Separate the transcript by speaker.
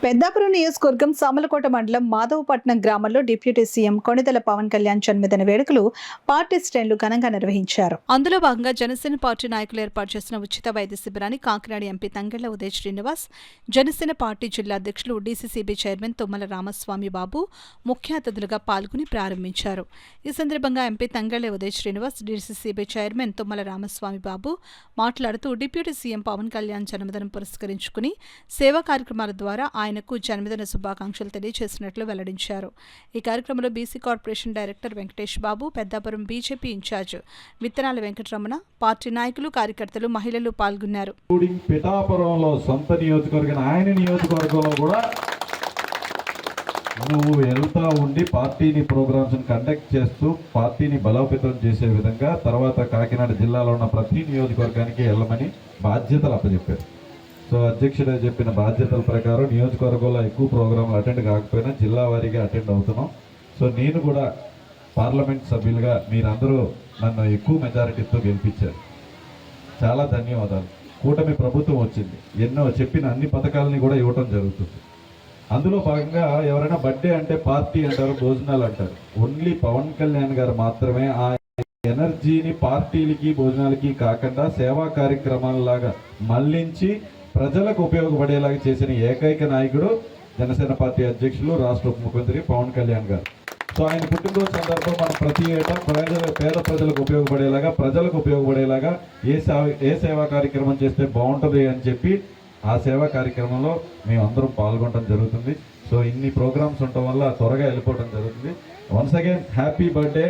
Speaker 1: పెద్దాపురం నియోజకవర్గం సామలకోట మండలం మాధవపట్నం గ్రామంలో డిప్యూటీ సీఎం కొణిదెల పవన్ కళ్యాణ్ జన్మదిన వేడుకలు పార్టీ శ్రేణులు ఘనంగా నిర్వహించారు. అందులో భాగంగా జనసేన పార్టీ నాయకులు ఏర్పాటు చేసిన ఉచిత వైద్య శిబిరాన్ని కాకినాడ ఎంపీ తంగెళ్ల ఉదయ్ శ్రీనివాస్, జనసేన పార్టీ జిల్లా అధ్యక్షులు డీసీసీబీ చైర్మన్ తుమ్మల రామస్వామి బాబు ముఖ్య అతిథులుగా పాల్గొని ప్రారంభించారు. ఈ సందర్భంగా MP Tangella Uday Srinivas, DCCB chairman Tummala Ramaswamy Babu మాట్లాడుతూ డిప్యూటీ సీఎం పవన్ కళ్యాణ్ జన్మదినం పురస్కరించుకుని సేవా కార్యక్రమాల ద్వారా ఆయనకు జన్మదిన శుభాకాంక్షలు తెలియజేసినట్లు వెల్లడించారు. ఈ కార్యక్రమంలో బీసీ కార్పొరేషన్ డైరెక్టర్ వెంకటేష్ బాబు, పెద్దాపురం బీజేపీ ఇన్ఛార్జ్ విత్తనాల వెంకటరమణ, పార్టీ నాయకులు, కార్యకర్తలు, మహిళలు పాల్గొన్నారు.
Speaker 2: పిఠాపురంలో సొంత నియోజకవర్గం, ఆయన నియోజకవర్గంలో కూడా నువ్వు వెళ్తా ఉండి పార్టీని ప్రోగ్రామ్స్ కండక్ట్ చేస్తూ పార్టీని బలోపేతం చేసే విధంగా తర్వాత కాకినాడ జిల్లాలో ఉన్న ప్రతి నియోజకవర్గానికి వెళ్ళమని బాధ్యతలు అప్పచెప్పారు. సో అధ్యక్షుడు చెప్పిన బాధ్యతల ప్రకారం నియోజకవర్గంలో ఎక్కువ ప్రోగ్రాంలు అటెండ్ కాకపోయినా జిల్లా వారీగా అటెండ్ అవుతున్నాం. సో నేను కూడా పార్లమెంట్ సభ్యులుగా మీరందరూ నన్ను ఎక్కువ మెజారిటీతో గెలిపించారు. చాలా ధన్యవాదాలు. కూటమి ప్రభుత్వం వచ్చింది, ఎన్నో చెప్పిన అన్ని పథకాలని కూడా ఇవ్వటం జరుగుతుంది. అందులో భాగంగా ఎవరైనా బర్త్డే అంటే పార్టీ అంటారు, భోజనాలు అంటారు. ఓన్లీ పవన్ కళ్యాణ్ గారు మాత్రమే ఆ ఎనర్జీని పార్టీలకి భోజనాలకి కాకుండా సేవా కార్యక్రమాలలాగా మళ్లించి ప్రజలకు ఉపయోగపడేలాగా చేసిన ఏకైక నాయకుడు జనసేన పార్టీ అధ్యక్షులు, రాష్ట్ర ఉప ముఖ్యమంత్రి పవన్ కళ్యాణ్ గారు. సో ఆయన పుట్టినరోజు సందర్భం మనం ప్రతి ఏటా పేద ప్రజలకు ఉపయోగపడేలాగా, ప్రజలకు ఉపయోగపడేలాగా ఏ సేవా కార్యక్రమం చేస్తే బాగుంటుంది అని చెప్పి ఆ సేవా కార్యక్రమంలో మేము అందరం పాల్గొనడం జరుగుతుంది. సో ఇన్ని ప్రోగ్రామ్స్ ఉండటం వల్ల త్వరగా వెళ్ళిపోవడం జరుగుతుంది. Once again happy birthday